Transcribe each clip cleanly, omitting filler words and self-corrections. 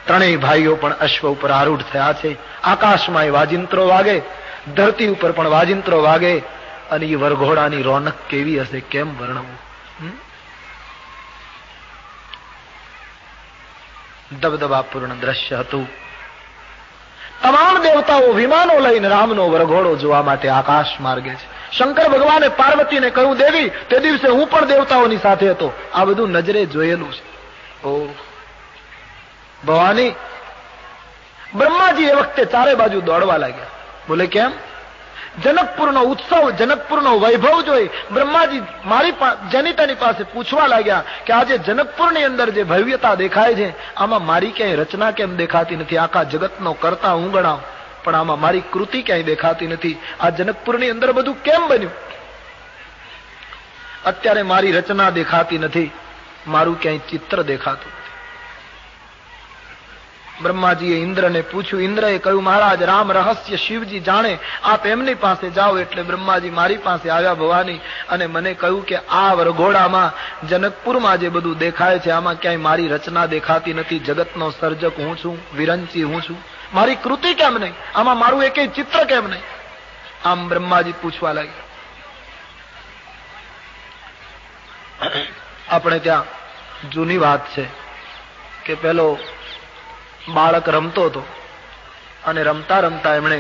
ત્રણેય ભાઈઓ પણ અશ્વ ઉપર આરૂઢ થયા છે. આકાશમાં વાજિંત્રો વાગે, ધરતી ઉપર પણ વાજિંત્રો વાગે, અને એ વરઘોડાની રોનક કેવી હશે, કેમ વર્ણવું. દબદબાપૂર્ણ દ્રશ્ય હતું. તમામ દેવતાઓ વિમાનો લઈને રામનો વરઘોડો જોવા માટે આકાશ માર્ગે છે. શંકર ભગવાને પાર્વતીને કહ્યું, દેવી, તે દિવસે હું પણ દેવતાઓની સાથે હતો. આ બધું નજરે જોયેલું છે. ઓ ભવાની, બ્રહ્માજી એ વખતે ચારે બાજુ દોડવા લાગ્યા. બોલે કેમ? જનકપુરનો ઉત્સવ, જનકપુરનો વૈભવ જોઈ બ્રહ્માજી જનિતાની પાસે પૂછવા લાગ્યા કે આજે જનકપુરની અંદર જે ભવ્યતા દેખાય છે, આમાં મારી ક્યાંય રચના કેમ દેખાતી નથી? આખા જગતનો કરતા હું ગણાવ, પણ આમાં મારી કૃતિ ક્યાંય દેખાતી નથી. આ જનકપુરની અંદર બધું કેમ બન્યું? અત્યારે મારી રચના દેખાતી નથી, મારું ક્યાંય ચિત્ર દેખાતું. બ્રહ્માજીએ ઇન્દ્રને પૂછ્યું. ઇન્દ્રએ કહ્યું, મહારાજ, રામ રહસ્ય શિવજી જાણે, આપ એમની પાસે જાઓ. એટલે બ્રહ્માજી મારી પાસે આવ્યા ભવાની, અને મને કહ્યું કે આ વરઘોડામાં જનકપુરમાં જે બધું દેખાય છે, આમાં ક્યાંય મારી રચના દેખાતી નથી. જગતનો સર્જક હું છું, વિરંચી હું છું, મારી કૃતિ કેમ નહીં? આમાં મારું એકેય ચિત્ર કેમ નહીં? આમ બ્રહ્માજી પૂછવા લાગ્યા. આપણે ત્યાં જૂની વાત છે કે પેલો બાળક રમતો હતો, અને રમતા રમતા એમણે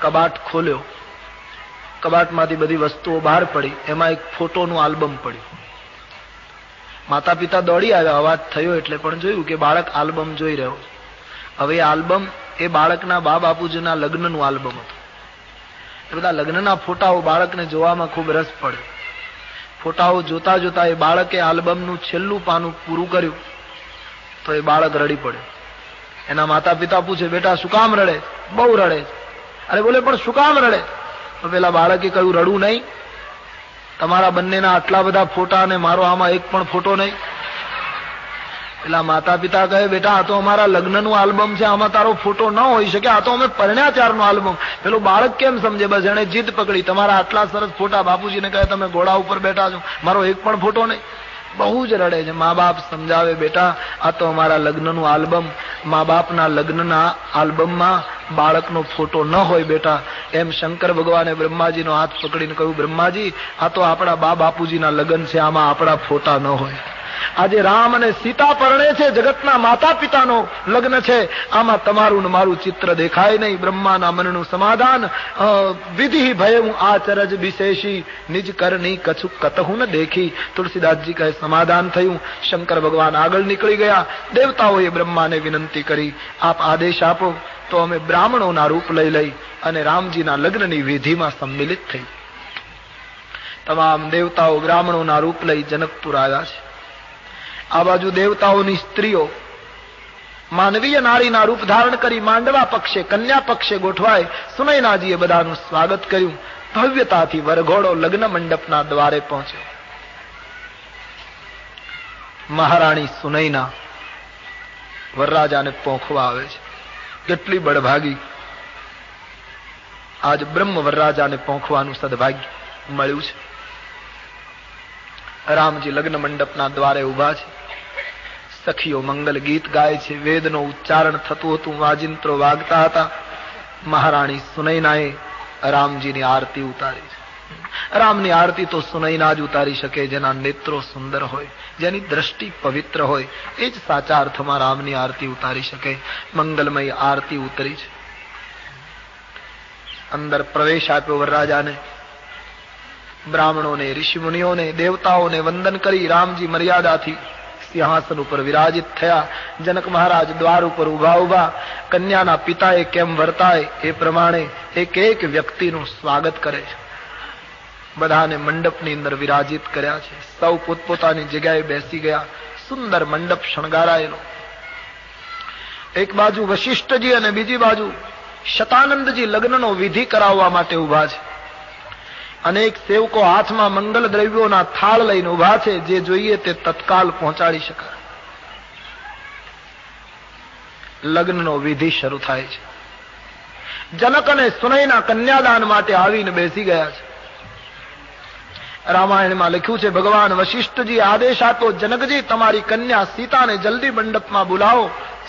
કબાટ ખોલ્યો. કબાટમાંથી બધી વસ્તુઓ બહાર પડી. એમાં એક ફોટોનું આલ્બમ પડ્યું. માતા પિતા દોડી આવ્યા. અવાજ થયો એટલે પણ જોયું કે બાળક આલ્બમ જોઈ રહ્યો. હવે આલ્બમ એ બાળકના બા બાપુજીના લગ્નનું આલ્બમ હતું. એ બધા લગ્નના ફોટાઓ બાળકને જોવામાં ખૂબ રસ પડ્યો. ફોટાઓ જોતા જોતા એ બાળકે આલ્બમનું છેલ્લું પાનું પૂરું કર્યું તો એ બાળક રડી પડ્યો. એના માતા પિતા પૂછે, બેટા શું કામ રડે? બહુ રડે. અરે બોલે, પણ શું કામ રડે? તો પેલા બાળકે કહ્યું, રડવું નહીં, તમારા બંનેના આટલા બધા ફોટા અને મારો આમાં એક પણ ફોટો નહીં. પેલા માતા પિતા કહે, બેટા આ તો અમારા લગ્નનું આલ્બમ છે, આમાં તારો ફોટો ન હોઈ શકે, આ તો અમે પરણ્યા ત્યારનો આલ્બમ. પેલો બાળક કેમ સમજે? બસ એને જીદ પકડી, તમારા આટલા સરસ ફોટા. બાપુજીને કહે, તમે ઘોડા ઉપર બેઠા છો, મારો એક પણ ફોટો નહીં. બહુ જ રડે છે. મા બાપ સમજાવે, બેટા આ તો અમારા લગ્નનું આલ્બમ, મા બાપના લગ્નના આલ્બમમાં બાળકનો ફોટો ન હોય બેટા. એમ શંકર ભગવાને બ્રહ્માજીનો હાથ પકડીને કહ્યું, બ્રહ્માજી આ તો આપણા બા બાપુજીના લગ્ન છે, આમાં આપણા ફોટા ન હોય. આજે રામ અને સીતા પરણે છે, જગતના માતા પિતાનો લગ્ન છે, આમાં તમારું ને મારું ચિત્ર દેખાય નહીં. બ્રહ્માના મનનું સમાધાન, વિધિ ભયમ આચરજ વિશેષી, નિજ કરની કછુ કતહુ ન દેખી. તુલસીદાસજી કહે, સમાધાન થયું. શંકર ભગવાન આગળ નીકળી ગયા. દેવતાઓએ બ્રહ્માને વિનંતી કરી, આપ આદેશ આપો તો અમે બ્રાહ્મણોના રૂપ લઈ અને રામજીના લગ્નની વિધિમાં સંમિલિત થઈ. તમામ દેવતાઓ બ્રાહ્મણોના રૂપ લઈ જનકપુર આવ્યા છે. આ બાજુ દેવતાઓની સ્ત્રીઓ માનવીય નારીના રૂપ ધારણ કરી માંડવા પક્ષે, કન્યા પક્ષે ગોઠવાય. સુનયનાજીએ બધાનું સ્વાગત કર્યું. ભવ્યતાથી વરઘોડો લગ્ન મંડપના દ્વારે પહોંચ્યો. મહારાણી સુનયના વરરાજાને પોંખવા આવે છે. કેટલી બળભાગી! આજ બ્રહ્મ વરરાજાને પોંખવાનું સદભાગ્ય મળ્યું છે. રામજી લગ્ન મંડપના દ્વારે ઉભા છે. સખીઓ મંગલ ગીત ગાય છે. વેદનો ઉચ્ચારણ થતું હતું, વાજિંત્રો વાગતા હતા. મહારાણી સુનયનાએ રામજીની આરતી ઉતારી છે. રામની આરતી તો સુનયના જ ઉતારી શકે, જેના નેત્રો સુંદર હોય, જેની દ્રષ્ટિ પવિત્ર હોય, એ જ સાચા અર્થમાં રામની આરતી ઉતારી શકે. મંગલમય આરતી ઉતરી છે. અંદર પ્રવેશ આપ્યો વરરાજાને. બ્રાહ્મણોને, ઋષિમુનિઓને, દેવતાઓને વંદન કરી રામજી મર્યાદાથી સિંહાસન ઉપર વિરાજિત થયા. જનક મહારાજ દ્વાર ઉપર ઉભા કન્યાના પિતાએ કેમ વર્તાય એ પ્રમાણે એક એક વ્યક્તિનું સ્વાગત કરે છે. બધાને મંડપની અંદર વિરાજિત કર્યા છે. સૌ પોતપોતાની જગ્યાએ બેસી ગયા. સુંદર મંડપ શણગારાયેલો. એક બાજુ વશિષ્ઠજી અને બીજી બાજુ શતાનંદજી લગ્નનો વિધિ કરાવવા માટે ઉભા છે. અનેક સેવકો હાથમાં મંગલ દ્રવ્યોના થાળ લઈને ઉભા છે. જે જોઈએ તે તત્કાલ પહોંચાડી શકાય. લગ્નનો વિધિ શરૂ થાય છે. જનક અને સુનયના કન્યાદાન માટે આવીને બેસી ગયા છે. રામાયણમાં લખ્યું છે, ભગવાન વશિષ્ઠજી આદેશ આપ્યો, જનકજી તમારી કન્યા સીતાને જલ્દી મંડપમાં બોલાવો.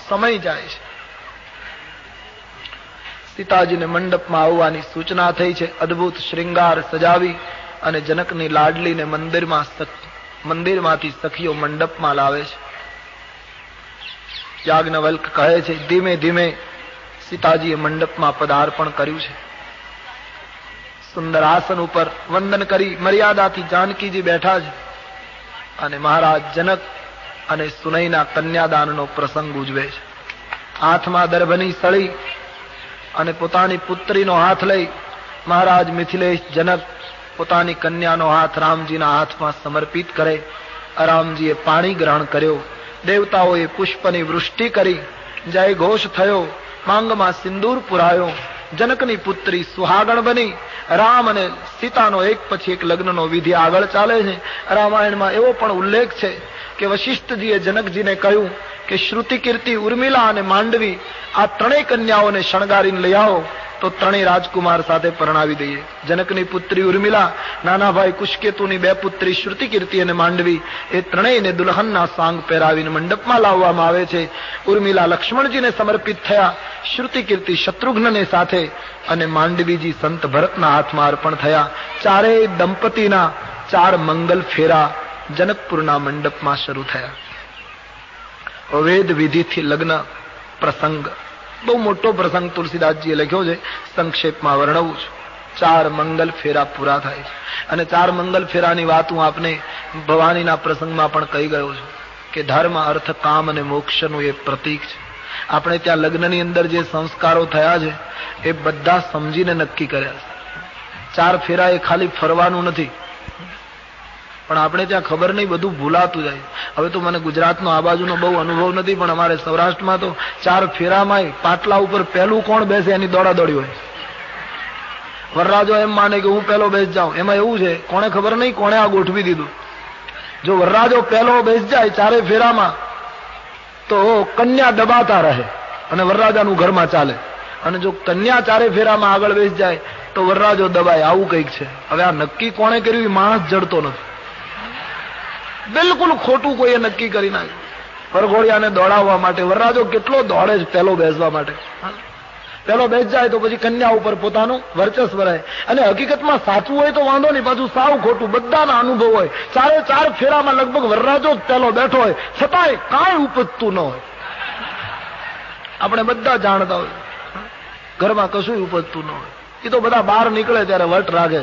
સમય જાય છે. સીતાજીને મંડપમાં આવવાની સૂચના થઈ છે. અદભુત શ્રૃંગાર સજાવી અને જનકની લાડલીને મંદિરમાંથી સખીઓ મંડપમાં લાવે છે. યાજ્ઞવલ્ક કહે છે, ધીમે ધીમે સીતાજીએ મંડપમાં પદાર્પણ કર્યું છે. સુંદર આસન ઉપર વંદન કરી મર્યાદાથી જાનકીજી બેઠા છે અને મહારાજ જનક અને સુનૈના કન્યાદાનનો પ્રસંગ ઉજવે છે. હાથમાં દર્ભની સળી અને પોતાની પુત્રીનો હાથ લઈ મહારાજ મિથિલેશ જનક પોતાની કન્યાનો હાથ રામજીના હાથમાં સમર્પિત કરે. રામજીએ પાણી ગ્રહણ કર્યો. દેવતાઓએ પુષ્પની વૃષ્ટિ કરી. જય ઘોષ થયો. માંગમાં સિંદૂર પુરાયો. જનકની પુત્રી સુહાગણ બની. રામ અને સીતાનો એક પછી એક લગ્નનો વિધિ આગળ ચાલે છે. રામાયણમાં એવો પણ ઉલ્લેખ છે કે વશિષ્ઠજીએ જનકજીને કહ્યું કે શ્રુતિ, કીર્તિ, ઉર્મિલા અને માંડવી આ ત્રણેય કન્યાઓને શણગારીને લઈ આવો તો ત્રણેય રાજકુમાર સાથે પરણાવી દઈએ. જનકની પુત્રી ઉર્મિલા, નાના ભાઈ કુશકેતુની બે પુત્રી શ્રુતિ, કીર્તિ અને માંડવી, એ ત્રણેયને દુલ્હનના સાંગ પહેરાવીને મંડપમાં લાવવામાં આવે છે. ઉર્મિલા લક્ષ્મણજીને સમર્પિત થયા, શ્રુતિ કીર્તિ શત્રુઘ્નને સાથે અને માંડવીજી સંત ભરતના હાથમાં અર્પણ થયા. ચારેય દંપતીના 4 મંગલ ફેરા જનકપુરના મંડપમાં શરૂ થયા. વેદ વિધિથી લગ્ન પ્રસંગ, બહુ મોટો પ્રસંગ તુલસીદાસજીએ લખ્યો છે, સંક્ષેપમાં વર્ણવું છું. 4 મંગલ ફેરા પૂરા થાય છે. અને 4 મંગલ ફેરાની વાત હું આપને ભવાનીના પ્રસંગમાં પણ કહી ગયો છું કે ધર્મ, અર્થ, કામ અને મોક્ષનું એ પ્રતીક છે. આપણે ત્યાં લગ્નની અંદર જે સંસ્કારો થયા છે એ બધા સમજીને નક્કી કર્યા છે. 4 ફેરા એ ખાલી ફરવાનું નથી, પણ આપણે ત્યાં ખબર નહીં, બધું ભૂલાતું જાય. હવે તો મને ગુજરાતનો આ બાજુનો બહુ અનુભવ નથી, પણ અમારે સૌરાષ્ટ્રમાં તો 4 ફેરામાં પાટલા ઉપર પહેલું કોણ બેસે એની દોડાદોડી હોય. વરરાજો એમ માને કે હું પહેલો બેસી જાઉં. એમાં એવું છે, કોણે ખબર નહીં કોણે આ ગોઠવી દીધું. જો વરરાજો પહેલો બેસી જાય 4 ફેરામાં તો કન્યા દબાતા રહે અને વરરાજાનું ઘરમાં ચાલે. અને જો કન્યા 4 ફેરામાં આગળ બેસી જાય તો વરરાજો દબાય. આવું કંઈક છે. હવે આ નક્કી કોણે કર્યું એ માણસ જડતો નથી. બિલકુલ ખોટું કોઈએ નક્કી કરી નાખ્યું. વરઘોડિયાને દોડાવવા માટે વરરાજો કેટલો દોડે છે પહેલો બેસવા માટે. પહેલો બેસી જાય તો પછી કન્યા ઉપર પોતાનું વર્ચસ્વ રહે. અને હકીકતમાં સાચું હોય તો વાંધો નહીં, પાછું સાવ ખોટું. બધાના અનુભવ હોય. 4 ફેરામાં લગભગ વરરાજો જ પહેલો બેઠો હોય, છતાંય કાંઈ ઉપજતું ન હોય. આપણે બધા જાણતા હોય ઘરમાં કશું ઉપજતું ન હોય. એ તો બધા બહાર નીકળે ત્યારે વટ રાખે.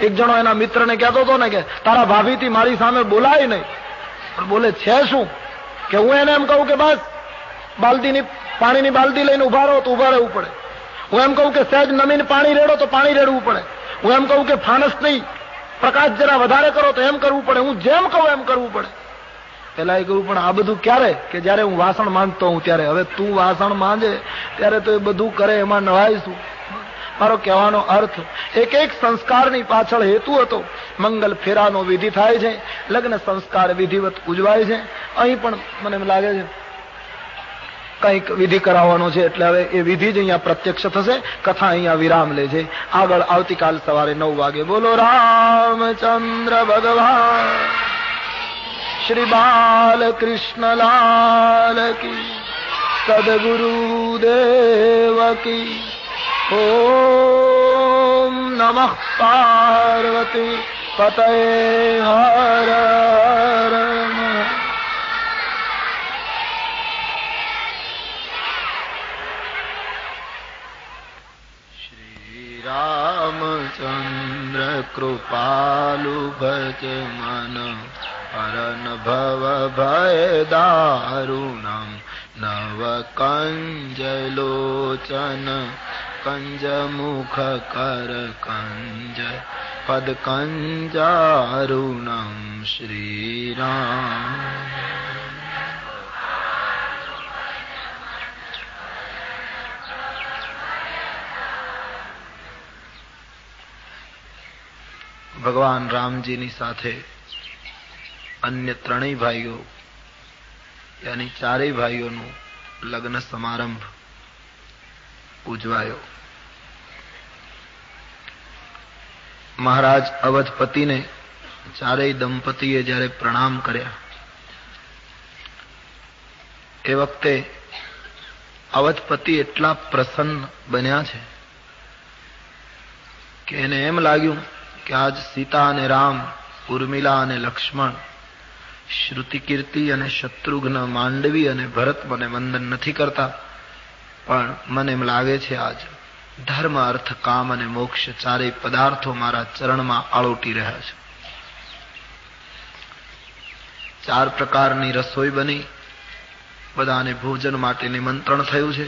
એક જણો એના મિત્રને કહેતો હતો ને કે તારા ભાભીથી મારી સામે બોલાય નહીં. પણ બોલે છે શું કે હું એને એમ કહું કે બસ પાણીની બાલદી લઈને ઉભા રહો તો ઉભા રહેવું પડે. હું એમ કહું કે સહેજ નમીને પાણી રેડો તો પાણી રેડવું પડે. હું એમ કહું કે ફાનસ નહીં, પ્રકાશ જરા વધારે કરો તો એમ કરવું પડે. હું જેમ કહું એમ કરવું પડે. પેલા એ કહ્યું પણ આ બધું ક્યારે? કે જયારે હું વાસણ માંજતો હું ત્યારે. હવે તું વાસણ માંજે ત્યારે તો એ બધું કરે, એમાં નવાઈશું. મારો કહેવાનો અર્થ, એક એક સંસ્કારની પાછળ હેતુ હતો. મંગલ ફેરાનો વિધિ થાય છે, લગ્ન સંસ્કાર વિધિવત ઉજવાય છે. અહીં પણ મને એમ લાગે છે કંઈક વિધિ કરાવવાનો છે, એટલે હવે એ વિધિ જ અહીંયા પ્રત્યક્ષ થશે. કથા અહીંયા વિરામ લે છે. આગળ આવતીકાલ સવારે 9 વાગે. બોલો રામચંદ્ર ભગવાન શ્રી બાલકૃષ્ણલાલ કી, સદગુરુદેવ કી. ઓમ નમઃ પાર્વતી પતये હર હર. શ્રી રામચંદ્ર કૃપાલુ ભજ મન, હરન ભવ ભય દારુણમ, નવ કંજ લોચન કંજ મુખ કર કંજ પદ કંજારુણમ. શ્રી રામ. ભગવાન રામજીની સાથે અન્ય 3 ભાઈઓ યાની 4 ભાઈઓનું લગ્ન સમારંભ ઉજવાયો. મહારાજ અવધપતિને 4 દંપતીએ જ્યારે પ્રણામ કર્યા એ વખતે અવધપતિ એટલા પ્રસન્ન બન્યા છે કે એને એમ લાગ્યું કે આજ સીતા અને રામ, ઉર્મિલા અને લક્ષ્મણ, શ્રુતિ કીર્તિ અને શત્રુઘ્ન, માંડવી અને ભરત મને વંદન નથી કરતા, પણ મને એમ લાગે છે આજ ધર્મ, અર્થ, કામ અને મોક્ષ ચારેય પદાર્થો મારા ચરણમાં આળોટી રહ્યા છે. 4 પ્રકારની રસોઈ બની, બધાને ભોજન માટે નિમંત્રણ થયું છે.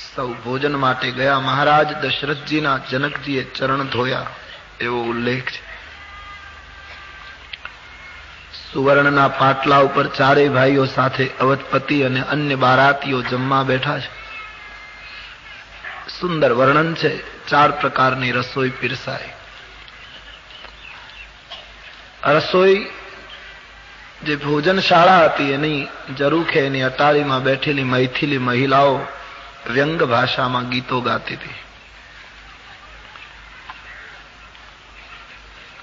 સૌ ભોજન માટે ગયા. મહારાજ દશરથજીના જનકજીએ ચરણ ધોયા એવો ઉલ્લેખ છે. સુવર્ણના પાટલા ઉપર ચારેય ભાઈઓ સાથે અવધપતિ અને અન્ય બારાતીઓ જમવા બેઠા છે. સુંદર વર્ણન છે. 4 પ્રકારની રસોઈ પીરસાય. રસોઈ જે ભોજનશાળા હતી એની ઝરૂખે એની અટારીમાં બેઠેલી મૈથિલી મહિલાઓ વ્યંગ ભાષામાં ગીતો ગાતી હતી.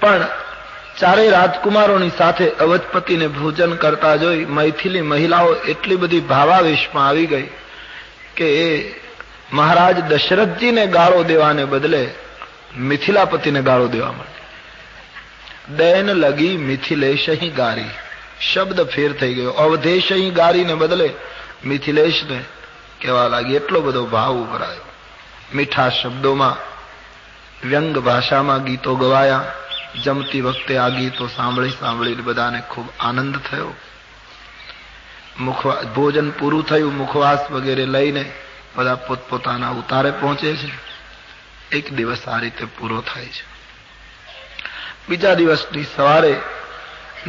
પણ ચારેય રાજકુમારોની સાથે અવધપતિને ભોજન કરતા જોઈ મૈથિલી મહિલાઓ એટલી બધી ભાવાવેશમાં આવી ગઈ કે એ મહારાજ દશરથજીને ગાળો દેવાને બદલે મિથિલાપતિને ગાળો દેવા માંડી. દૈન લગી મિથિલેશહી ગારી, શબ્દ ફેર થઈ ગયો. અવધેશહી ગારીને બદલે મિથિલેશને કહેવા લાગી. એટલો બધો ભાવ ઉભરાયો. મીઠા શબ્દોમાં વ્યંગ ભાષામાં ગીતો ગવાયા. જમતી વખતે આ ગીતો સાંભળીને બધાને ખૂબ આનંદ થયો. ભોજન પૂરું થયું. મુખવાસ વગેરે લઈને બધા પોતપોતાના ઉતારે પહોંચે છે. એક દિવસ આ રીતે પૂરો થાય છે. બીજા દિવસની સવારે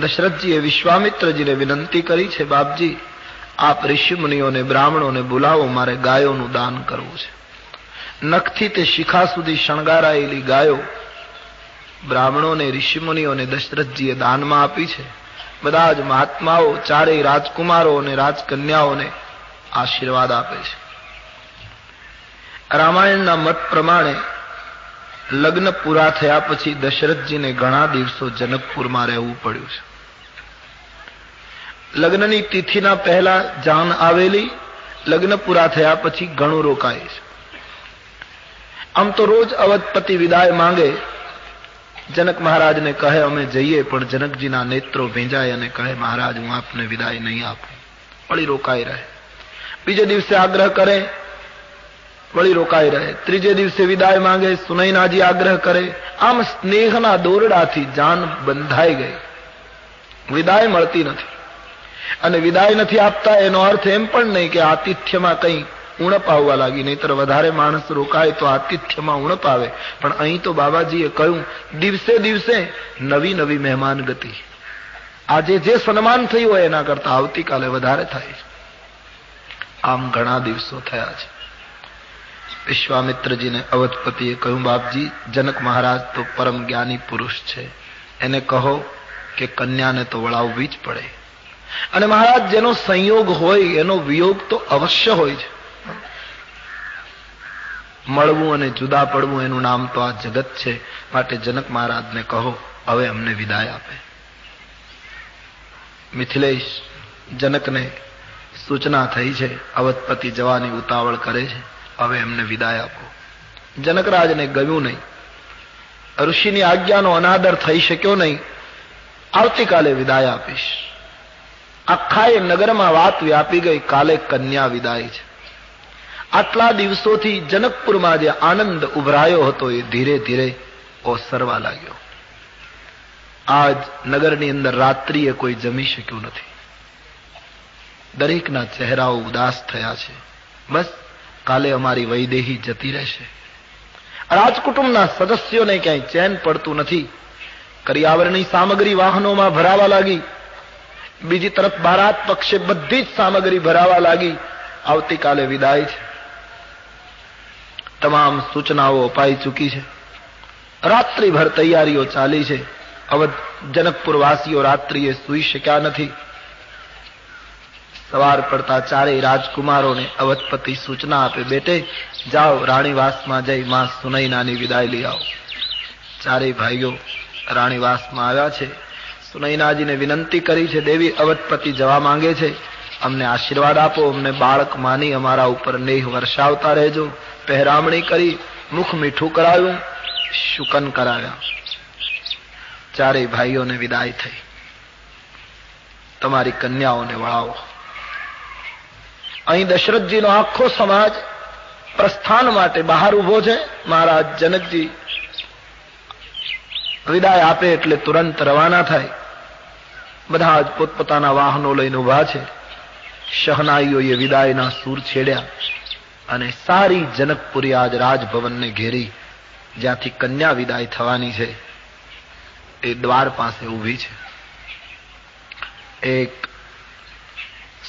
દશરથજીએ વિશ્વામિત્રજીને વિનંતી કરી છે, બાપજી આપ ઋષિમુનિઓને, બ્રાહ્મણોને બોલાવો, મારે ગાયોનું દાન કરવું છે. નખથી તે શિખા સુધી શણગારાયેલી ગાયો બ્રાહ્મણોને, ઋષિમુનિઓને દશરથજીએ દાનમાં આપી છે. બધા જ મહાત્માઓ, ચારેય રાજકુમારો અને રાજકન્યાઓને આશીર્વાદ આપે છે. રામાયણના મત પ્રમાણે લગ્ન પૂરા થયા પછી દશરથજીને ઘણા દિવસો જનકપુરમાં રહેવું પડ્યું છે. લગ્નની તિથિના પહેલા જાન આવેલી, લગ્ન પૂરા થયા પછી ઘણું રોકાય છે. આમ તો રોજ અવધપતિ વિદાય માંગે. જનક મહારાજને કહે અમે જઈએ, પણ જનકજીના નેત્રો ભીંજાય અને કહે મહારાજ હું આપને વિદાય નહીં આપું. વળી રોકાઈ રહે. બીજે દિવસે આગ્રહ કરે, વળી રોકાઈ રહે. ત્રીજે દિવસે વિદાય માંગે, સુનૈનાજી આગ્રહ કરે. આમ સ્નેહના દોરડાથી જાન બંધાઈ ગઈ. વિદાય મળતી નથી. અને વિદાય નથી આપતા એનો અર્થ એમ પણ નહીં કે આતિથ્યમાં કંઈ ઉણપ આવવા લાગી. નહીતર વધારે માણસ રોકાય તો આતિથ્યમાં ઉણપ આવે. પણ અહીં તો બાબાજીએ કહ્યું દિવસે દિવસે નવી નવી મહેમાન ગતિ. આજે જે સન્માન થયું હોય એના કરતા આવતીકાલે વધારે થાય. આમ ઘણા દિવસો થયા છે. વિશ્વામિત્રજીને અવધપતિએ કહ્યું બાપજી જનક મહારાજ તો પરમ જ્ઞાની પુરુષ છે, એને કહો કે કન્યાને તો વળાવવી જ પડે. અને મહારાજ જેનો સંયોગ હોય એનો વિયોગ તો અવશ્ય હોય છે. મળવું અને જુદા પડવું એનું નામ તો આ જગત છે. માટે જનક મહારાજને કહો હવે અમને વિદાય આપે. મિથિલેશ જનકને સૂચના થઈ છે, અવધપતિ જવાની ઉતાવળ કરે છે, હવે એમને વિદાય આપો. જનકરાજને ગમ્યું નહીં. ઋષિની આજ્ઞાનો અનાદર થઈ શક્યો નહીં. આવતીકાલે વિદાય આપીશ. આખા એ નગરમાં વાત વ્યાપી ગઈ, કાલે કન્યા વિદાય છે. આટલા દિવસોથી જનકપુરમાં જે આનંદ ઉભરાયો હતો એ ધીરે ધીરે ઓસરવા લાગ્યો. આજ નગરની અંદર રાત્રિએ કોઈ જમી શક્યું નથી. દરેકના ચહેરાઓ ઉદાસ થયા છે. બસ કાલે અમારી વૈદેહી જતી રહેશે. રાજકુટુંબના સદસ્યોને ક્યાંય ચેન પડતું નથી. કરિયાવરની સામગ્રી વાહનોમાં ભરાવા લાગી. બીજી તરફ બારાત પક્ષે બધી જ સામગ્રી ભરાવા લાગી. આવતીકાલે વિદાય છે. તમામ સૂચનાઓ અપાઈ ચૂકી છે. રાત્રિભર તૈયારીઓ ચાલી છે. અવધ જનકપુર વાસીઓ રાત્રિએ સુઈ શક્યા નથી. સવાર પડતા ચારેય રાજકુમારોને અવધપતિ સૂચના આપે, બેટે જાઓ રાણીવાસમાં જઈ માં સુનૈનાની વિદાય લઈ આવો. ચારેય ભાઈઓ રાણીવાસમાં આવ્યા છે. સુનૈનાજીને વિનંતી કરી છે, દેવી અવધપતિ જવા માંગે છે, અમને આશીર્વાદ આપો, અમને બાળક માની અમારા ઉપર નેહ વર્ષાવતા રહેજો. પહેરામણી કરી, મુખ મીઠું કરાવ્યું, શુકન કરાવ્યા. ચારેય ભાઈઓને વિદાય થઈ. તમારી કન્યાઓને વળાવો. અહીં દશરથજીનો આખો સમાજ પ્રસ્થાન માટે બહાર ઉભો છે. મહારાજ જનકજી વિદાય આપે એટલે તુરંત રવાના થાય. બધા જ પોતપોતાના વાહનો લઈને ઉભા છે. શહનાઈઓએ વિદાયના સૂર છેડ્યા અને સારી જનકપુરી આજ રાજભવનને ઘેરી, જ્યાંથી કન્યા વિદાય થવાની છે, એ દ્વાર પાસે ઊભી છે. એક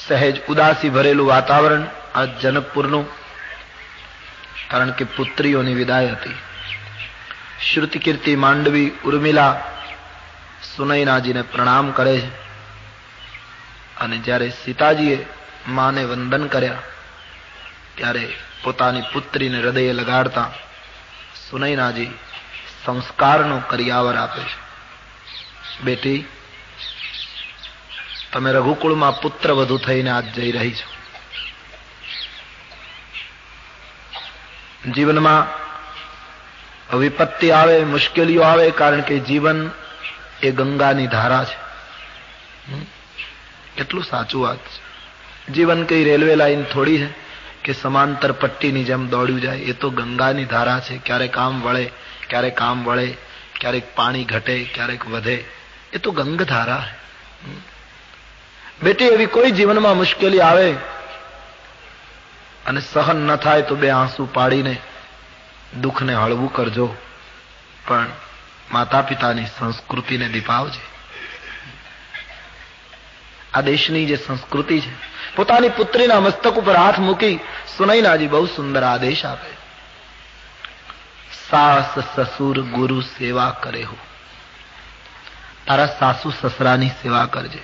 સહેજ ઉદાસી ભરેલું વાતાવરણ આ જનકપુરનું, કારણ કે પુત્રીઓની વિદાય હતી. શ્રુતિ કીર્તિ માંડવી ઉર્મિલા સુનૈનાજીને પ્રણામ કરે છે. અને જ્યારે સીતાજીએ માને વંદન કર્યા ત્યારે પોતાની પુત્રીને હૃદયે લગાડતા સુનૈનાજી સંસ્કારનો કરિયાવર આપે છે. બેટી, તમે રઘુકુળમાં પુત્ર વધુ થઈને આજ જઈ રહી છો. જીવનમાં વિપત્તિ આવે, મુશ્કેલીઓ આવે, કારણ કે જીવન એ ગંગાની ધારા છે. કેટલું સાચું વાત છે. જીવન કઈ રેલવે લાઈન થોડી છે કે સમાંતર પટ્ટીની જેમ દોડ્યું જાય. એ તો ગંગાની ધારા છે. ક્યારેક આમ વળે, ક્યારેક આમ વળે, ક્યારેક પાણી ઘટે, ક્યારેક વધે. એ તો ગંગધારા છે. બેટી, એવી કોઈ જીવનમાં મુશ્કેલી આવે અને સહન ન થાય તો બે આંસુ પાડીને દુઃખને હળવું કરજો, પણ માતા પિતાની સંસ્કૃતિને દીપાવજે. આ દેશની જે સંસ્કૃતિ છે, પોતાની પુત્રીના મસ્તક ઉપર હાથ મૂકી સુનૈનાજી બહુ સુંદર આદેશ આપે. સાસ સસુર ગુરુ સેવા કરે હો. તારા સાસુ સસરાની સેવા કરજે.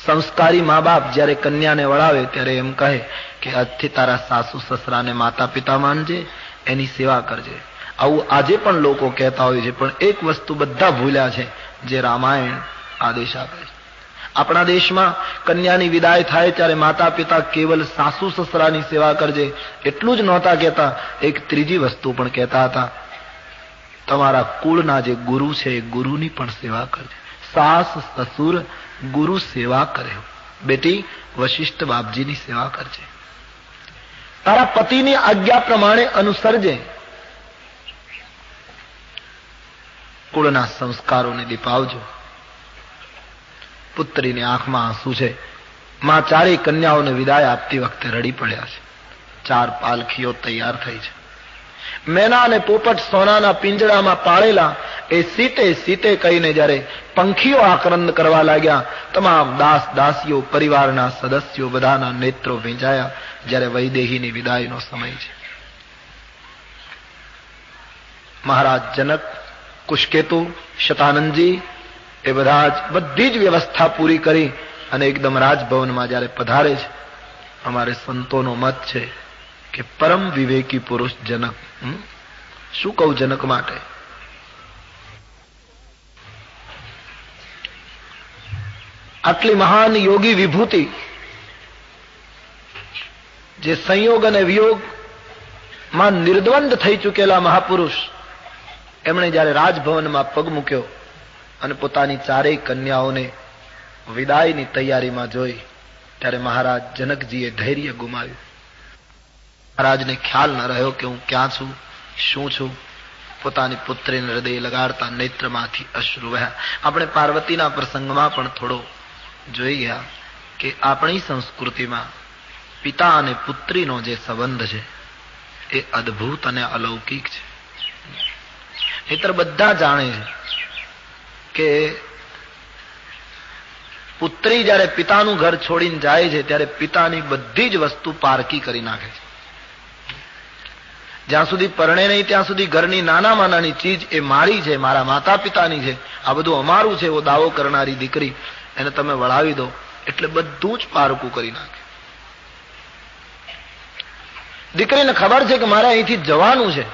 સંસ્કારી મા બાપ જ્યારે કન્યાને વળાવે ત્યારે એમ કહે કે આજથી તારા સાસુ સસરાને માતા પિતા માનજે, એની સેવા કરજે. આવું આજે પણ લોકો કહેતા હોય છે, પણ એક વસ્તુ બધા ભૂલ્યા છે, જે રામાયણ આદેશ આપે છે. આપણા દેશમાં કન્યાની વિદાય થાય ત્યારે માતા પિતા કેવલ સાસુ સસરાની સેવા કરજે એટલું જ નહોતા કહેતા, એક ત્રીજી વસ્તુ પણ કહેતા હતા, તમારા કુળના જે ગુરુ છે એ ગુરુની પણ સેવા કરજે. સાસ સસુર ગુરુ સેવા કરે. બેટી, વશિષ્ઠ બાપજીની સેવા કરજે. તારા પતિની આજ્ઞા પ્રમાણે અનુસરજે. કુળના સંસ્કારોને દીપાવજો. પુત્રીની આંખમાં આંસુ છે. માં ચારેય કન્યાઓને વિદાય આપતી વખતે રડી પડ્યા છે. 4 પાલખીઓ તૈયાર થઈ છે. મેના અને પોપટ સોનાના પિંજરામાં પાળેલા એ સીતે સીતે કહીને જ્યારે પંખીઓ આક્રંદ કરવા લાગ્યા, તમામ દાસ દાસીઓ, પરિવારના સદસ્યો બધાના નેત્રો ભીંજાયા. જ્યારે વૈદેહીની વિદાયનો સમય છે. મહારાજ જનક, કુશકેતુ, શતાનંદજી એ બધા જ બધી જ વ્યવસ્થા પૂરી કરી અને એકદમ રાજભવનમાં જ્યારે પધારે છે, અમારે સંતોનો મત છે કે પરમ વિવેકી પુરુષ જનક. શું કહું જનક માટે? આટલી મહાન યોગી વિભૂતિ, જે સંયોગ અને વિયોગ માં નિર્દ્વંદ થઈ ચૂકેલા મહાપુરુષ, એમણે જ્યારે રાજભવનમાં પગ મૂક્યો અને પોતાની ચારેય કન્યાઓને વિદાયની તૈયારીમાં જોઈ ત્યારે મહારાજ જનકજીએ ધૈર્ય ગુમાવ્યું. મહારાજને ખ્યાલ ન રહ્યો કે હું ક્યાં છું, શું છું. પોતાની પુત્રીને હૃદય લગાડતા નેત્રમાંથી અશ્રુ વહ્યા. આપણે પાર્વતીના પ્રસંગમાં પણ થોડો જોઈ ગયા કે આપણી સંસ્કૃતિમાં પિતા અને પુત્રીનો જે સંબંધ છે એ અદ્ભુત અને અલૌકિક છે. નહીંતર બધા જાણે છે કે પુત્રી જ્યારે પિતાનું ઘર છોડીને જાય છે ત્યારે પિતાની બધી જ વસ્તુ પારકી કરી નાખે છે. જ્યાં સુધી પરણે નહીં ત્યાં સુધી ઘરની નાનામાં નાની ચીજ એ મારી છે, મારા માતા પિતાની છે, આ બધું અમારું છે એવો દાવો કરનારી દીકરી, એને તમે વળાવી દો એટલે બધું જ પારકું કરી નાખે. દીકરીને ખબર છે કે મારે અહીંથી જવાનું છે,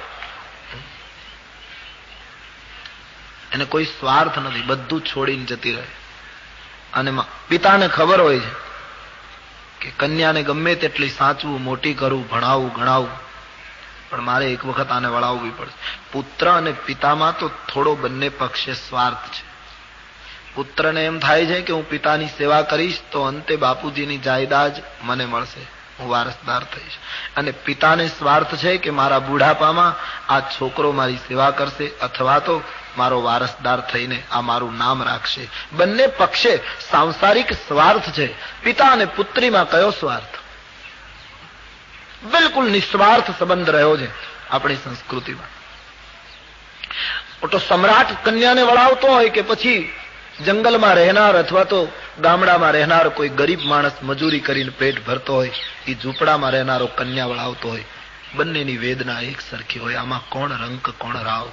એને કોઈ સ્વાર્થ નથી, બધું છોડીને જતી રહે. અને પિતાને ખબર હોય છે કે કન્યાને ગમે તેટલી સાચવું, મોટી કરું, ભણાવું, ગણાવું, પણ મારે એક વખત આને વળાવવી પડશે. પુત્ર અને પિતામાં તો થોડો બંને પક્ષે સ્વાર્થ છે. પુત્રને એમ થાય છે કે હું પિતાની સેવા કરીશ તો અંતે બાપુજીની જાયદાદ મને મળશે, હું વારસદાર થઈશ. અને પિતાને સ્વાર્થ છે કે મારા બુઢાપામાં આ છોકરો મારી સેવા કરશે અથવા તો મારો વારસદાર થઈને આ મારું નામ રાખશે. બંને પક્ષે સાંસારિક સ્વાર્થ છે. પિતા અને પુત્રીમાં કયો સ્વાર્થ? બિલકુલ નિસ્વાર્થ સંબંધ રહ્યો છે આપણી સંસ્કૃતિમાં. તો સમ્રાટ કન્યાને વળાવતો હોય કે પછી જંગલમાં રહેનાર અથવા તો ગામડામાં રહેનાર કોઈ ગરીબ માણસ મજૂરી કરીને પેટ ભરતો હોય, એ ઝૂંપડામાં રહેનારો કન્યા વળાવતો હોય, બંનેની વેદના એક સરખી હોય. આમાં કોણ રંક કોણ રાવ?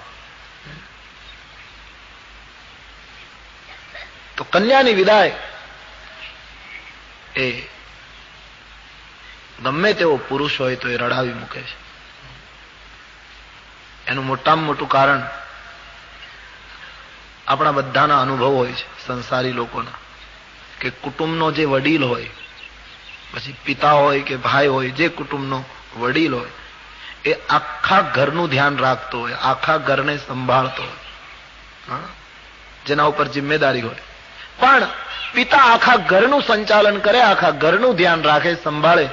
તો કન્યાની વિદાય એ ગમે તેવો પુરુષ હોય તો એ રડાવી મૂકે છે. એનું મોટામાં મોટું કારણ આપણા બધાના અનુભવ હોય છે, સંસારી લોકોના, કે કુટુંબનો જે વડીલ હોય, પછી પિતા હોય કે ભાઈ હોય, જે કુટુંબનો વડીલ હોય એ આખા ઘરનું ધ્યાન રાખતો હોય, આખા ઘરને સંભાળતો હોય, જેના ઉપર જિમ્મેદારી હોય. પણ પિતા આખા ઘરનું સંચાલન કરે, આખા ઘરનું ધ્યાન રાખે, સંભાળે,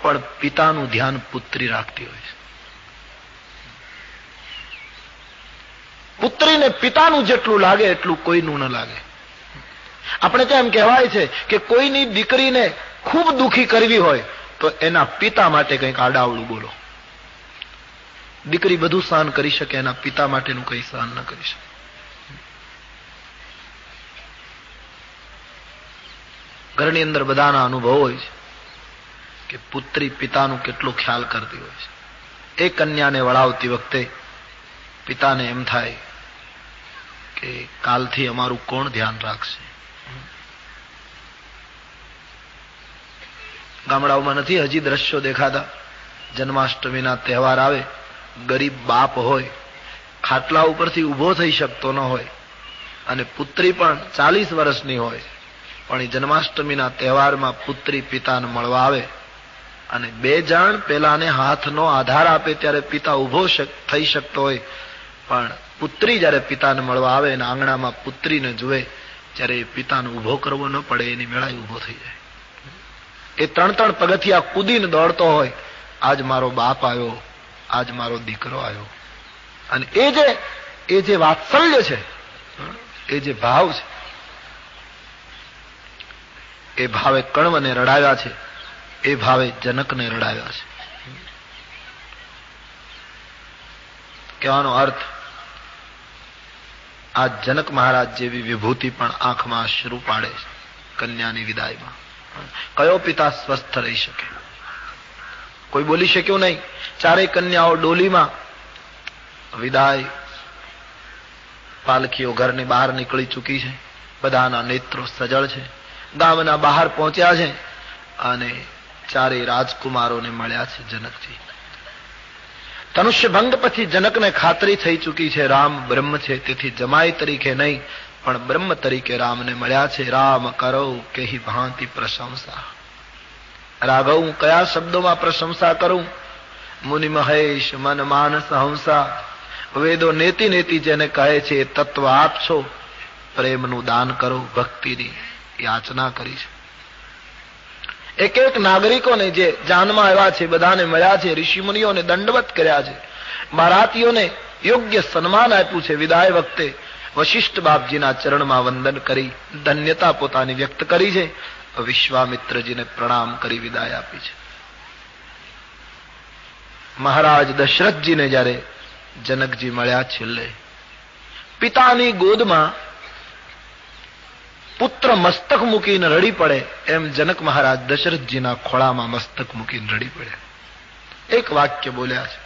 પણ પિતાનું ધ્યાન પુત્રી રાખતી હોય છે. પુત્રીને પિતાનું જેટલું લાગે એટલું કોઈનું ન લાગે. આપણે તો એમ કહેવાય છે કે કોઈની દીકરીને ખૂબ દુઃખી કરવી હોય તો એના પિતા માટે કંઈક આડાવડું બોલો. દીકરી બધું સહન કરી શકે, એના પિતા માટેનું કંઈ સહન ન કરી શકે. ઘરની અંદર બધાના અનુભવ હોય છે કે પુત્રી પિતાનું કેટલું ખ્યાલ કરતી હોય છે. એ કન્યાને વળાવતી વખતે પિતાને એમ થાય કે કાલથી અમારું કોણ ધ્યાન રાખશે? ગામડાઓમાં નથી હજી દ્રશ્યો દેખાતા? જન્માષ્ટમીના તહેવાર આવે, ગરીબ બાપ હોય, ખાટલા ઉપરથી ઊભો થઈ શકતો ન હોય, અને પુત્રી પણ 40 વર્ષની હોય, પણ એ જન્માષ્ટમીના તહેવારમાં પુત્રી પિતાને મળવા આવે અને બે જણ પેલાને હાથનો આધાર આપે ત્યારે પિતા ઊભો થઈ શકતો હોય, પણ પુત્રી જયારે પિતાને મળવા આવે અને આંગણામાં પુત્રીને જુએ ત્યારે એ પિતાને ઊભો કરવો ન પડે, એની મેળાએ ઊભો થઈ જાય. એ 3 પગથિયા કૂદીને દોડતો હોય, આજ મારો બાપ આવ્યો, આજ મારો દીકરો આવ્યો. અને એ જે વાત્સલ્ય છે, એ જે ભાવ છે, એ ભાવે કણવને રડાવ્યા છે, એ ભાવે જનકને રડાવ્યા છે. કહેવાનો અર્થ, આ જનક મહારાજ જેવી વિભૂતિ પણ આંખમાં અશ્રુ પાડે છે કન્યાની વિદાયમાં. કયો પિતા સ્વસ્થ રહી શકે? કોઈ બોલી શક્યું નહીં. 4 કન્યાઓ ડોલીમાં વિદાય, પાલખીઓ ઘરની બહાર નીકળી ચૂકી છે, બધાના નેત્રો સજળ છે, ગામના બહાર પહોંચ્યા છે અને 4 રાજકુમારોને મળ્યા છે જનકજી. ધનુષ્ય ભંગ પછી જનકને ખાતરી થઈ ચૂકી છે રામ બ્રહ્મ છે, તેથી જમાઈ તરીકે નહીં પણ બ્રહ્મ તરીકે રામને મળ્યા છે. રામ કરો કેહી ભાંતિ પ્રશંસા. રાઘવ, હું કયા શબ્દોમાં પ્રશંસા કરું? મુનિ મહેશ મન માનસ હંસા. વેદો નેતિ નેતિ જેને કહે છે એ તત્વ આપ છો. પ્રેમનું દાન કરો, ભક્તિની યાચના કરી છે. એક નાગરિકોને જે જાનમાં આવ્યા છે બધાને મળ્યા છે, ઋષિમુનિઓને દંડવત કર્યા છે, બારાતીઓને યોગ્ય સન્માન આપ્યું છે. વિદાય વખતે વશિષ્ઠ બાપજીના ચરણમાં વંદન કરી ધન્યતા પોતાની વ્યક્ત કરી છે. વિશ્વામિત્રજીને પ્રણામ કરી વિદાય આપી છે. મહારાજ દશરથજીને જયારે જનકજી મળ્યા છેલ્લે, પિતાની ગોદમાં પુત્ર મસ્તક મૂકીને રડી પડે એમ જનક મહારાજ દશરથજીના ખોળામાં મસ્તક મૂકીને રડી પડ્યા. એક વાક્ય બોલ્યા છે,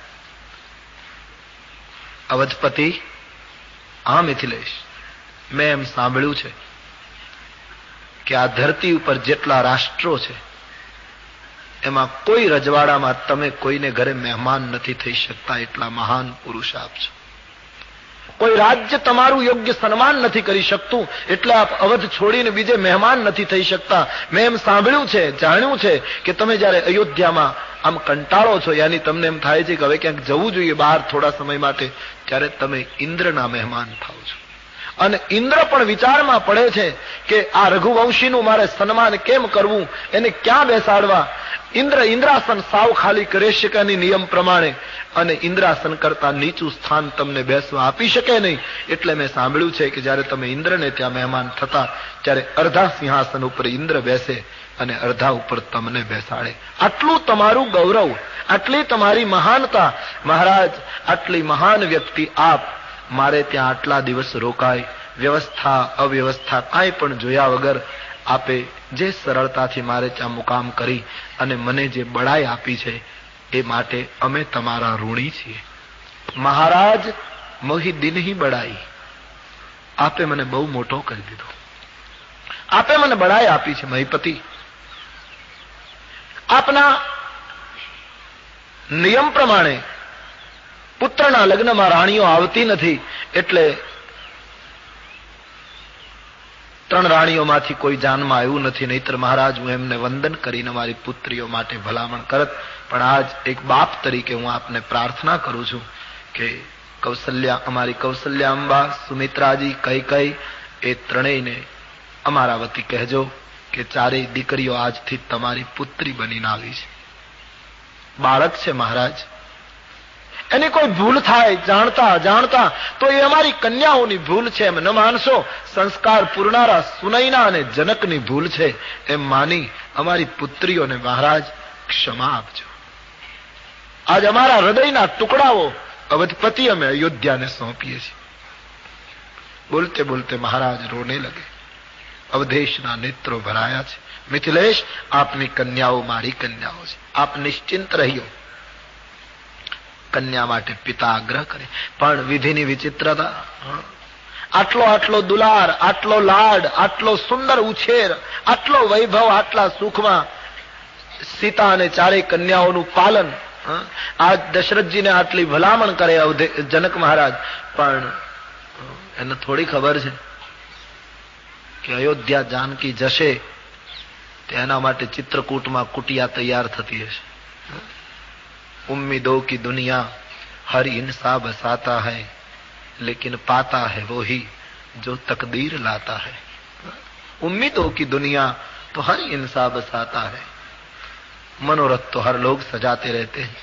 અવધપતિ, આ મિથિલેશ, મેં એમ સાંભળ્યું છે કે આ ધરતી ઉપર જેટલા રાષ્ટ્રો છે એમાં કોઈ રજવાડામાં તમે કોઈને ઘરે મહેમાન નથી થઈ શકતા, એટલા મહાન પુરુષ આપ છો. કોઈ રાજ્ય તમારું યોગ્ય સન્માન નથી કરી શકતું, એટલે આપ અવધ છોડીને બીજે મહેમાન નથી થઈ શકતા. મેં એમ સાંભળ્યું છે, જાણ્યું છે કે તમે જયારે અયોધ્યામાં આમ કંટાળો છો, યાની તમને એમ થાય છે કે હવે ક્યાંક જવું જોઈએ બહાર થોડા સમય માટે, ત્યારે તમે ઇન્દ્રના મહેમાન થાવ છો. અને ઇન્દ્ર પણ વિચારમાં પડે છે કે આ રઘુવંશીનું મારે સન્માન કેમ કરવું, એને ક્યાં બેસાડવા. ઇન્દ્રાસન સાવ ખાલી કરી શકે નહીં નિયમ પ્રમાણે, અને ઇન્દ્રાસન કરતા નીચું સ્થાન તમને બેસવા આપી શકે નહીં. એટલે મેં સાંભળ્યું છે કે જયારે તમે ઇન્દ્રને ત્યાં મહેમાન થતા, ત્યારે અડધા સિંહાસન ઉપર ઇન્દ્ર બેસે અને અડધા ઉપર તમને બેસાડે. આટલું તમારું ગૌરવ, આટલી તમારી મહાનતા. મહારાજ, આટલી મહાન વ્યક્તિ આપ મારે ત્યાં આટલા દિવસ રોકાય, વ્યવસ્થા અવ્યવસ્થા કાંઈ પણ જોયા વગર આપે જે સરળતાથી મારે ત્યાં મુકામ કરી અને મને જે બડાઈ આપી છે, એ માટે અમે તમારા ઋણી છીએ. મહારાજ, મોહી દિન હી બડાઈ, આપે મને બહુ મોટો કરી દીધો, આપે મને બડાઈ આપી છે. મહીપતિ, આપના નિયમ પ્રમાણે પુત્રના લગ્નમાં રાણીઓ આવતી નથી, એટલે 3 રાણીઓમાંથી કોઈ જાનમાં આવ્યું નથી. નહીતર મહારાજ હું એમને વંદન કરીને મારી પુત્રીઓ માટે ભલામણ કરત. પણ આજ એક બાપ તરીકે હું આપને પ્રાર્થના કરું છું કે કૌશલ્યા, અમારી કૌશલ્યા અંબા, સુમિત્રાજી, કૈકેયી, એ ત્રણેયને અમારા વતી કહેજો કે ચારેય દીકરીઓ આજથી તમારી પુત્રી બનીને આવી છે. બાળક છે મહારાજ, એની કોઈ ભૂલ થાય જાણતા જાણતા તો એ અમારી કન્યાઓની ભૂલ છે એમ ન માનશો. સંસ્કાર પૂરનારા સુનૈના અને જનકની ભૂલ છે એમ માની અમારી પુત્રીઓને મહારાજ ક્ષમા આપજો. આજ અમારા હૃદયના ટુકડાઓ અવધપતિ અમે અયોધ્યાને સોંપીએ છીએ. બોલતે બોલતે મહારાજ રોને લગે. અવધેશના નેત્રો ભરાયા છે. મિથિલેશ, આપની કન્યાઓ મારી કન્યાઓ છે, આપ નિશ્ચિંત રહીઓ. કન્યા માટે પિતા આગ્રહ કરે, પણ વિધિની વિચિત્રતા. આટલો આટલો દુલાર, આટલો લાડ, આટલો સુંદર ઉછેર, આટલો વૈભવ, આટલા સુખમાં સીતા અને ચારેય કન્યાઓનું પાલન. આજ દશરથજીને આટલી ભલામણ કરે જનક મહારાજ, પણ એને થોડી ખબર છે કે અયોધ્યા જાનકી જશે તેના માટે ચિત્રકૂટમાં કુટિયા તૈયાર થતી હશે. उम्मीदों की दुनिया हर इंसान बसाता है, लेकिन पाता है वो ही जो तकदीर लाता है. उम्मीदों की दुनिया तो हर इंसान बसाता है, मनोरथ तो हर लोग सजाते रहते हैं.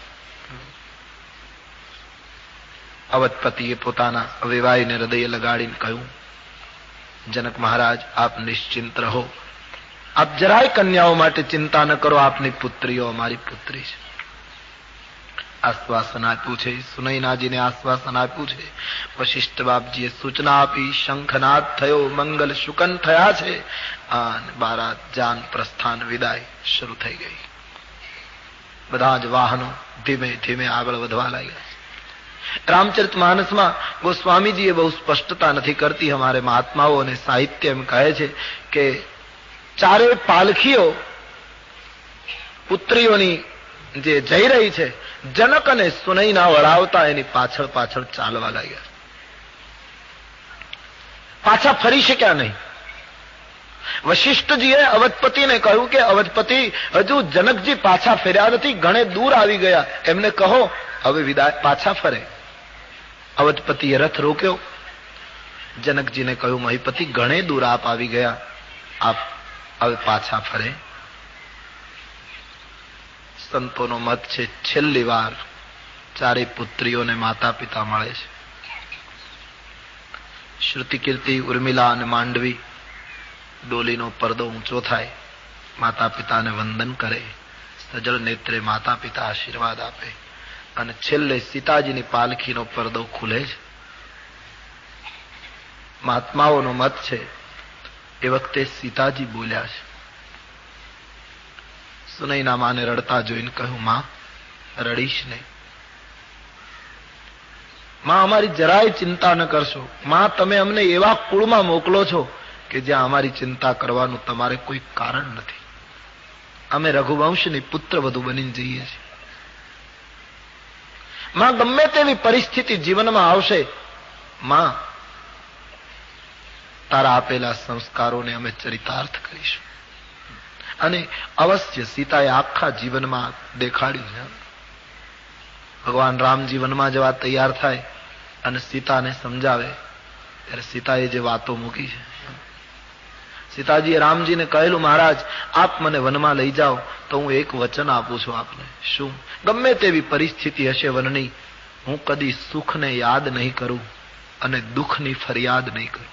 અવધપતિએ પોતાના વિવાહીને હૃદય લગાડીને કહ્યું, જનક મહારાજ, આપ નિશ્ચિંત રહો, આપ જરાય કન્યાઓ માટે ચિંતા ન કરો, આપની પુત્રીઓ અમારી પુત્રી છે. આશ્વાસન આપ્યું છે. સુનૈનાજીને આશ્વાસન આપ્યું છે. વશિષ્ઠ બાપજીએ સૂચના આપી. શંખનાદ થયો, મંગલ શુકન થયા છે, અને બારાત જાન પ્રસ્થાન વિદાય શરૂ થઈ ગઈ. બધા જ વાહનો ધીમે ધીમે આગળ વધવા લાગ્યા. રામચરિત માનસમાં ગોસ્વામીજીએ બહુ સ્પષ્ટતા નથી કરતી. અમારે મહાત્માઓ અને સાહિત્ય એમ કહે છે કે ચારે પાલખીઓ પુત્રીઓની જે જઈ રહી છે, જનક અને સુનૈના વળાવતા એની પાછળ પાછળ ચાલવા લાગ્યા. પાછા ફરી શક્યા નહીં. વશિષ્ઠજીએ અવધપતિને કહ્યું કે અવધપતિ, હજુ જનકજી પાછા ફર્યા નથી, ઘણે દૂર આવી ગયા, એમને કહો હવે વિદાય પાછા ફરે. અવધપતિએ રથ રોક્યો. જનકજીને કહ્યું, મહીપતિ, ઘણે દૂર આપ આવી ગયા, આપ હવે પાછા ફરે. સંતોનો મત છે છેલ્લી વાર ચારે પુત્રીઓને માતા પિતા મળે છે. શ્રુતિ કીર્તિ, ઉર્મિલા અને માંડવી ડોલીનો પડદો ઊંચો થાય, માતા પિતાને વંદન કરે, સજળ નેત્રે માતા પિતા આશીર્વાદ આપે, અને છેલ્લે સીતાજીની પાલખીનો પડદો ખુલે છે. મહાત્માઓનો મત છે એ વખતે સીતાજી બોલ્યા છે. સુનૈના માને રડતા જોઈને કહ્યું, માં રડીશ નહીં, માં અમારી જરાય ચિંતા ન કરશો. માં તમે અમને એવા કુળમાં મોકલો છો કે જ્યાં અમારી ચિંતા કરવાનું તમારે કોઈ કારણ નથી. અમે રઘુવંશની પુત્ર વધુ બનીને જઈએ છીએ. માં ગમે તેવી પરિસ્થિતિ જીવનમાં આવશે, માં, તારા આપેલા સંસ્કારોને અમે ચરિતાર્થ કરીશું. અને અવશ્ય સીતાએ આખા જીવનમાં દેખાડ્યું છે. ભગવાન રામ જીવનમાં જવા તૈયાર થાય અને સીતાને સમજાવે ત્યારે સીતાએ જે વાતો મૂકી છે. સીતાજીએ રામજીને કહેલું, મહારાજ આપ મને વનમાં લઈ જાઓ તો હું એક વચન આપું છું આપને. શું? ગમે તેવી પરિસ્થિતિ હશે વનની, હું કદી સુખને યાદ નહીં કરું અને દુઃખની ફરિયાદ નહીં કરું.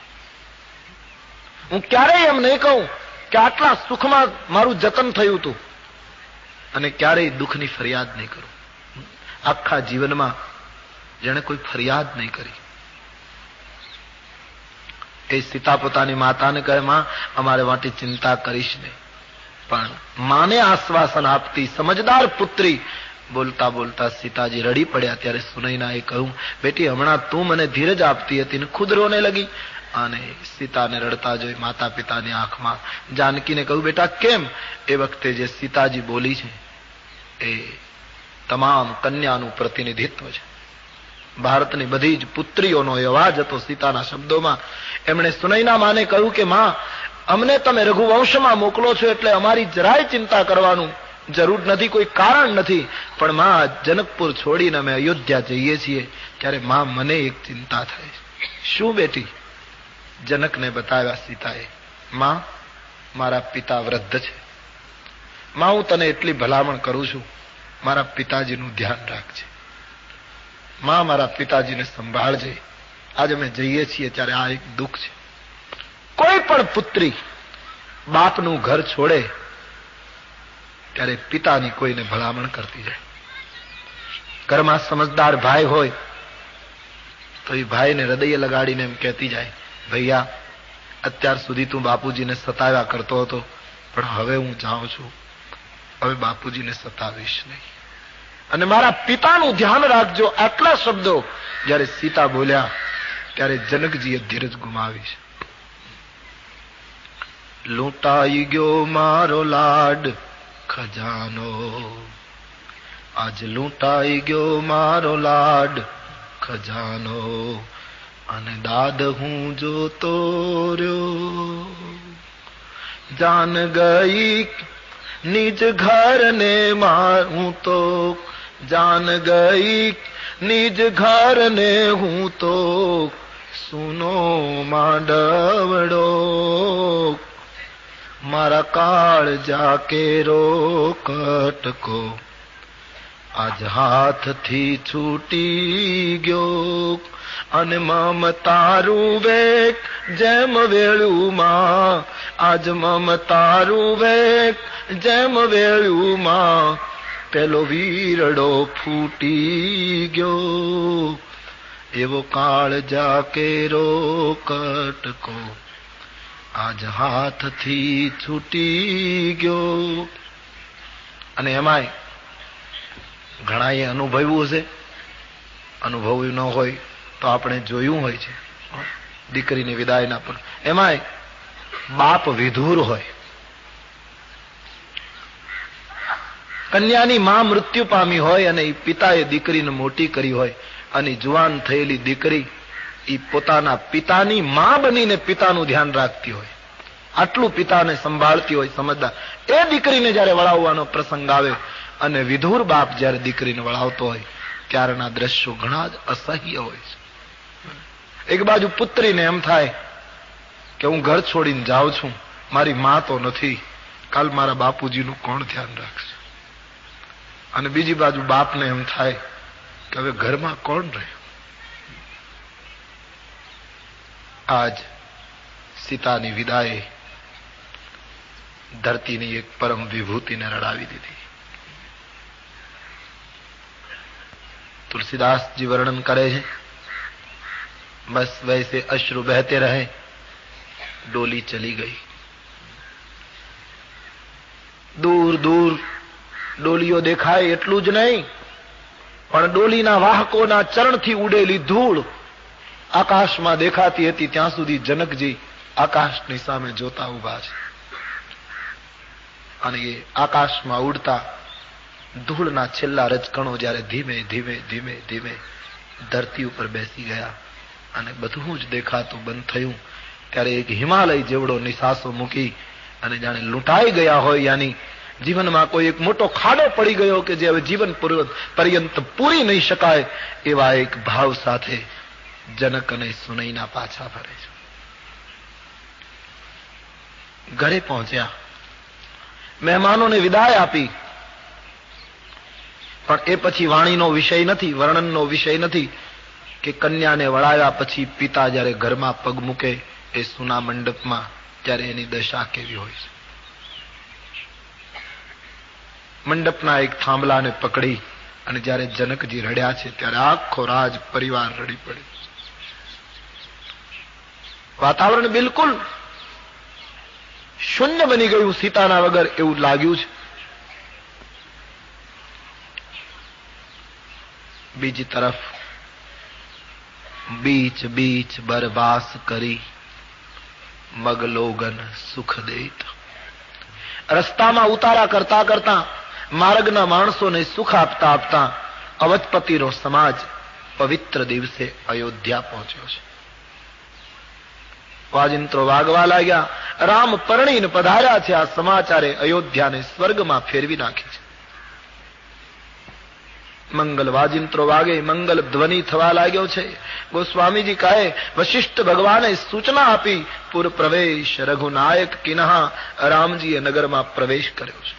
હું ક્યારેય એમ નહીં કહું કે આટલા સુખમાં મારું જતન થયું હતું, અને ક્યારેય દુઃખની ફરિયાદ નહીં કરું. આખા જીવનમાં જેણે કોઈ ફરિયાદ નહીં કરી. એ સીતા પોતાની માતાને કહે, માં અમારે માટે ચિંતા કરીશ નહીં. પણ માને આશ્વાસન આપતી સમજદાર પુત્રી. બોલતા બોલતા સીતાજી રડી પડ્યા. ત્યારે સુનૈનાએ કહ્યું, બેટી હમણાં તું મને ધીરજ આપતી હતી ને ખુદ રોને લગી. અને સીતાને રડતા જોઈ માતા પિતાની આંખમાં જાનકીને કહ્યું, બેટા કેમ? એ વખતે જે સીતાજી બોલી છે એ તમામ કન્યાનું પ્રતિનિધિત્વ છે. ભારતની બધી જ પુત્રીઓનો અવાજ હતો સીતાના શબ્દોમાં. એમણે સુનૈના માને કહ્યું કે માં, અમને તમે રઘુવંશમાં મોકલો છો એટલે અમારી જરાય ચિંતા કરવાનું જરૂર નથી, કોઈ કારણ નથી. પણ માં, જનકપુર છોડીને અમે અયોધ્યા જઈએ છીએ ત્યારે માં મને એક ચિંતા થાય. શું બેટી? જનકને બતાવ્યા સીતાએ. માં, મારા પિતા વૃદ્ધ છે. માં, હું તને એટલી ભલામણ કરું છું, મારા પિતાજીનું ધ્યાન રાખજે. માં, મારા પિતાજીને સંભાળજે. આજે અમે જઈએ છીએ ત્યારે આ એક દુઃખ છે. કોઈ પણ પુત્રી બાપનું ઘર છોડે ત્યારે પિતાની કોઈને ભલામણ કરતી જાય. ઘરમાં સમજદાર ભાઈ હોય તો એ ભાઈને હૃદય લગાડીને એમ કહેતી જાય, ભૈયા અત્યાર સુધી તું બાપુજીને સતાવ્યા કરતો હતો, પણ હવે હું જાઉં છું, હવે બાપુજીને સતાવીશ નહીં, અને મારા પિતાનું ધ્યાન રાખજો. આટલા શબ્દો જયારે સીતા બોલ્યા ત્યારે જનકજીએ ધીરજ ગુમાવી છે. લૂંટાઈ ગયો મારો લાડ ખજાનો, આજ લૂંટાઈ ગયો મારો લાડ ખજાનો, અને દાદ હું જોતો રહ્યો. જાન ગઈ નિજ ઘર ને હું તો, જાન ગઈ નિજ ઘર ને હું તો, સુનો માંડવડો મારા કાળ જાકે રો કટકો, આજ હાથથી છૂટી ગયો. અને મમતારું વેગ જેમ વેળું માં, આજ મમતારું વેગ જેમ વેળું માં, પેલો વીરડો ફૂટી ગયો. એવો કાળ જાકે રો કટકો, આજ હાથથી છૂટી ગયો. અને એમાંય ઘણા એ અનુભવ્યું હશે, અનુભવ્યું ન હોય તો આપણે જોયું હોય છે દીકરીની વિદાયના પર. એમાંય બાપ વિધુર હોય, કન્યાની માં મૃત્યુ પામી હોય અને પિતાએ દીકરીને મોટી કરી હોય, અને જુવાન થયેલી દીકરી એ પોતાના પિતાની માં બનીને પિતાનું ધ્યાન રાખતી હોય, આટલું પિતાને સંભાળતી હોય સમજદાર. એ દીકરીને જયારે વળાવવાનો પ્રસંગ આવે અને વિધુર બાપ જયારે દીકરીને વળાવતો હોય ત્યારના દ્રશ્યો ઘણા જ અસહ્ય હોય છે. એક બાજુ પુત્રીને એમ થાય કે હું ઘર છોડીને જાઉં છું, મારી માં તો નથી, કાલ મારા બાપુજીનું કોણ ધ્યાન રાખશે? અને બીજી બાજુ બાપને એમ થાય કે હવે ઘરમાં કોણ રહ્યું? આજ સીતાની વિદાય ધરતીની એક પરમ વિભૂતિને રડાવી દીધી. तुलसीदास जी वर्णन करे हैं, बस वैसे अश्रु बहते रहे, डोली चली गई. दूर दूर ડોલીઓ દેખાય એટલું જ નહીં, પણ ડોલીના વાહકોના ચરણથી ઉડેલી ધૂળ આકાશમાં દેખાતી હતી. ત્યાં સુધી જનકજી આકાશની સામે જોતા ઉભા છે, અને એ આકાશમાં ઉડતા ધૂળના છેલ્લા રજકણો જયારે ધીમે ધીમે ધીમે ધીમે ધરતી ઉપર બેસી ગયા અને બધું જ દેખાતું બંધ થયું. ત્યારે એક હિમાલય જેવડો નિસાસો મૂકી અને જાણે લૂંટાઈ ગયા હોય, યાની જીવનમાં કોઈ એક મોટો ખાડો પડી ગયો કે જે હવે જીવન પર્યંત પૂરી નહીં શકાય, એવા એક ભાવ સાથે જનક અને સુનૈના પાછા ફરે છે. ઘરે પહોંચ્યા, મહેમાનોને વિદાય આપી, પણ એ પછી વાણીનો વિષય નથી, વર્ણનનો વિષય નથી કે કન્યાને વળાવ્યા પછી પિતા જયારે ઘરમાં પગ મૂકે એ સુના મંડપમાં, ત્યારે એની દશા કેવી હોય છે. મંડપના એક થાંભલાને પકડી અને જયારે જનકજી રડ્યા છે ત્યારે આખો રાજ પરિવાર રડી પડ્યો. વાતાવરણ બિલકુલ શૂન્ય બની ગયું, સીતાના વગર એવું લાગ્યું છે. બીજી તરફ બીચ બીચ બરબાસ કરી મગલોગન સુખ દેત. રસ્તામાં ઉતારા કરતા કરતા માર્ગના માણસોને સુખ આપતા આપતા અવધપતિનો સમાજ પવિત્ર દિવસે અયોધ્યા પહોંચ્યો છે. વાજિંત્રો વાગવા લાગ્યા, રામ પરણીને પધાર્યા છે. આ સમાચારે અયોધ્યાને સ્વર્ગમાં ફેરવી નાખી છે. મંગલ વાજિંત્રો વાગે, મંગલ ધ્વનિ થવા લાગ્યો છે. ગોસ્વામીજી કહે, વશિષ્ઠ ભગવાને સૂચના આપી, પૂર પ્રવેશ રઘુનાયક કિન્હા, રામજીએ નગરમાં પ્રવેશ કર્યો છે.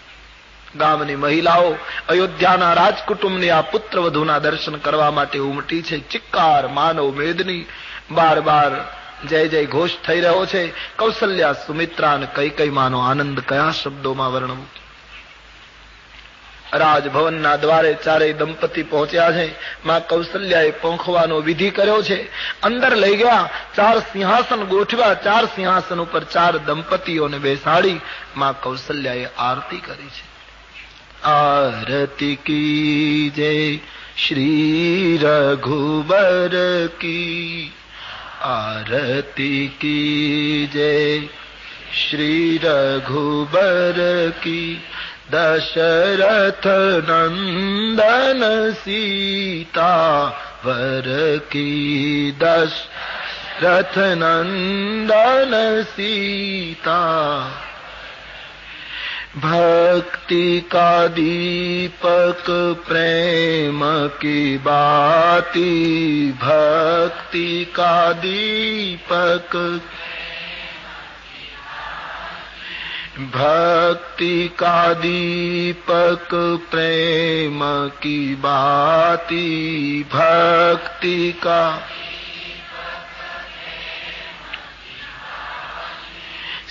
ગામની મહિલાઓ અયોધ્યાના રાજકુટુંબની આ પુત્ર વધુના દર્શન કરવા માટે ઉમટી છે. ચિક્કાર માનવ મેદની, બાર બાર જય જય ઘોષ થઈ રહ્યો છે. કૌશલ્યા, સુમિત્રા અને કઈ માનો આનંદ કયા શબ્દોમાં વર્ણવું. રાજભવનના દ્વારે ચારેય દંપતી પહોંચ્યા છે. માં કૌશલ્યાએ પહોંચવાનો વિધિ કર્યો છે. અંદર લઈ ગયા, 4 સિંહાસન ગોઠવ્યા. 4 સિંહાસન ઉપર 4 દંપતીઓને બેસાડી માં કૌશલ્યાએ આરતી કરી છે. आरती कीजे श्री रघुबर की, आरती कीजे श्री रघुबर की, दशरथ नंदन सीता वर की, दशरथ नंदन सीता। भक्ति का दीपक प्रेम की बाती, भक्ति का दीपक, भक्ति का दीपक प्रेम की बाती, भक्ति का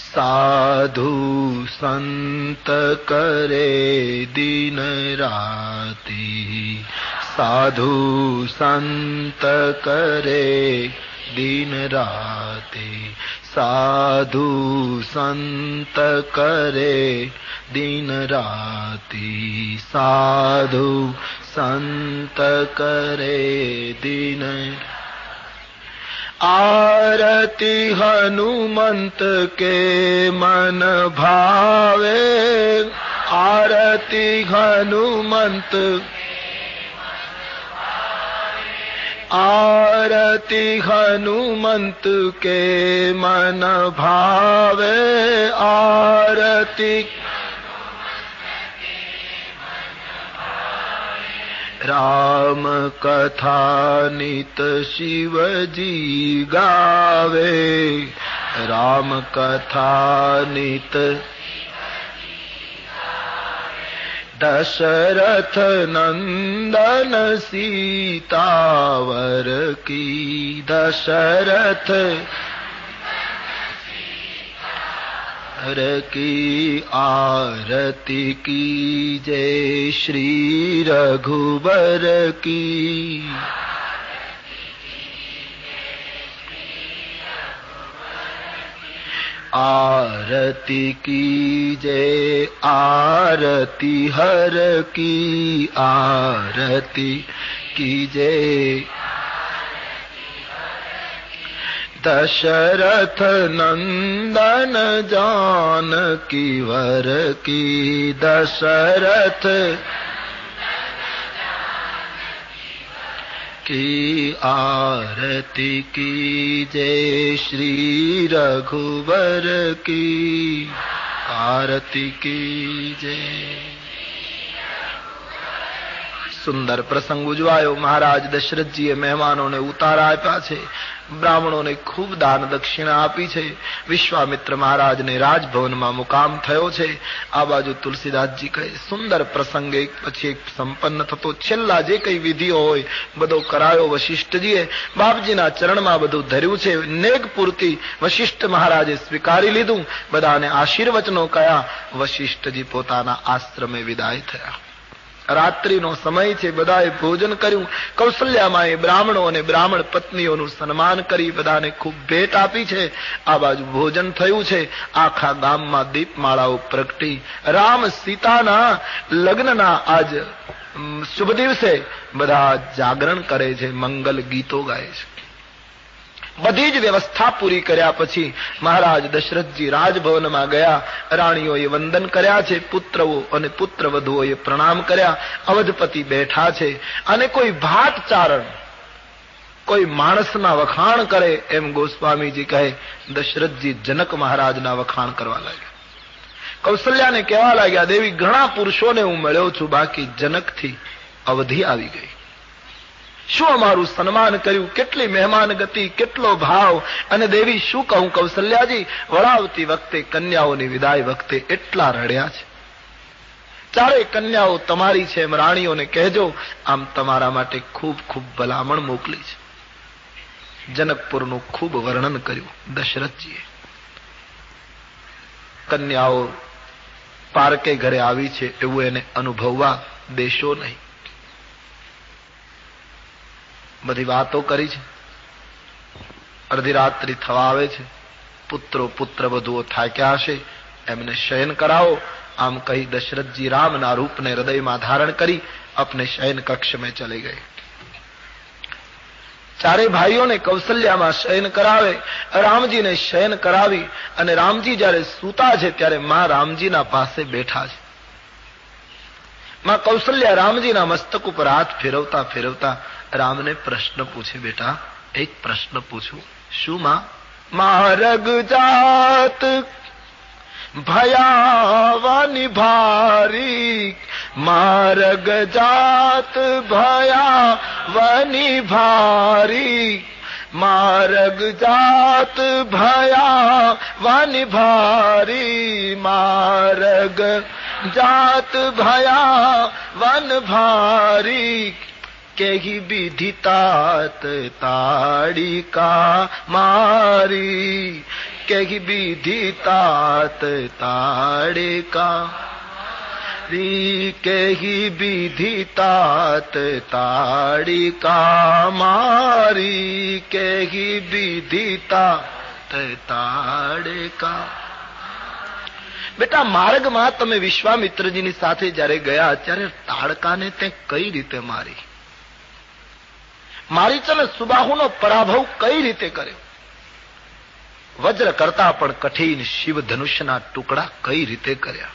साधु संत करे दिन राती, साधु संत करे दिन राती, साधु संत करे दिन राती, साधु संत करे दिन। आरती हनुमंत के मन भावे, आरती हनुमंत, आरती हनुमंत के मन भावे, आरती राम कथा नित शिव जी गावे, राम कथा नित दशरथ नंदन सीतावर की, दशरथ की आरती की जय श्री रघुबर की, आरती की जय आरती हर की, आरती की जय दशरथ नंदन जानकी वर की, दशरथ की आरती कीजे श्री रघुवर की आरती कीजे। સુંદર પ્રસંગ ઉજવાયો. મહારાજ દશરથજીએ મહેમાનોને ઉતારા આપ્યા છે, બ્રાહ્મણોને ખૂબ દાન દક્ષિણા આપી છે. વિશ્વામિત્ર મહારાજને રાજભવનમાં મુકામ થયો છે. આ બાજુ તુલસીદાસજી કહે સુંદર પ્રસંગ એક પછી એક સંપન્ન થતો. છેલ્લા જે કઈ વિધિઓ હોય બધો કરાયો વશિષ્ઠજીએ. બાપજીના ચરણમાં બધું ધર્યું છે. નેગ પૂર્તિ વશિષ્ઠ મહારાજે સ્વીકારી લીધું. બધાને આશીર્વચનો કયા. વશિષ્ઠજી પોતાના આશ્રમે વિદાય થયા. રાત્રિનો સમય છે. બધાએ ભોજન કર્યું. કૌશલ્યામાએ બ્રાહ્મણો અને બ્રાહ્મણ પત્નીઓનું સન્માન કરી બધાને ખૂબ ભેટ આપી છે. આ બાજુ ભોજન થયું છે. આખા ગામમાં દીપમાળાઓ પ્રગટી. રામ સીતાના લગ્નના આજ શુભ દિવસે બધા જાગરણ કરે છે, મંગલ ગીતો ગાય છે. બધી જ વ્યવસ્થા પૂરી કર્યા પછી મહારાજ દશરથજી રાજભવનમાં ગયા. રાણીઓએ વંદન કર્યા છે. પુત્રો અને પુત્રવધુઓએ પ્રણામ કર્યા. અવધપતિ બેઠા છે અને કોઈ ભાટ ચારણ કોઈ માણસના વખાણ કરે એમ ગોસ્વામીજી કહે દશરથજી જનક મહારાજના વખાણ કરવા લાગ્યા. કૌશલ્યાને કહેવા લાગ્યા દેવી ઘણા પુરુષોને હું મળ્યો છું, બાકી જનકથી અવધિ આવી ગઈ. શું અમારું સન્માન કર્યું, કેટલી મહેમાન ગતિ, કેટલો ભાવ. અને દેવી શું કહું કૌશલ્યાજી, વળાવતી વખતે કન્યાઓની વિદાય વખતે એટલા રડ્યા છે. ચારે કન્યાઓ તમારી છે એમ રાણીઓને કહેજો. આમ તમારા માટે ખૂબ ખૂબ ભલામણ મોકલી છે. જનકપુરનું ખૂબ વર્ણન કર્યું દશરથજીએ. કન્યાઓ પારકે ઘરે આવી છે એવું એને અનુભવવા દેશો નહીં. બધી વાતો કરી છે. અડધી રાત્રિ થવા આવે છે. પુત્રો પુત્રવધુઓ થાક્યા હશે, એમને શયન કરાવો. આમ કહી દશરથજી રામના રૂપને હૃદયમાં ધારણ કરી अपने शयन कक्ष में चले गए. ચારે ભાઈઓને કૌશલ્યામાં શયન કરાવે. રામજીને શયન કરાવી અને રામજી જયારે સૂતા છે ત્યારે માં રામજીના પાસે બેઠા છે. માં કૌશલ્યા રામજીના મસ્તક ઉપર હાથ ફેરવતા ફેરવતા રામને પ્રશ્ન પૂછે. બેટા એક પ્રશ્ન પૂછું. શું માં? મારગ જાત ભયાવાની ભારી, મારગ જાત ભયાવાની ભારી, મારગ જાત ભયાવાની ભારી, મારગ જાત ભયાવન ભારી, કેહી વિધિतात તાડિકા મારી, કેહી વિધિतात તાડિકા મારી, કેહી વિધિतात તાડિકા મારી, કેહી વિધિतात તાડિકા. બેટા માર્ગમાં તમે વિશ્વામિત્રજીની સાથે જયારે ગયા ત્યારે તાડકાને તે કઈ રીતે મારી? મારીચને સુબાહુનો પરાભવ કઈ રીતે કર્યો? વજ્ર કરતા પણ કઠિન શિવ ધનુષ્યના ટુકડા કઈ રીતે કર્યા?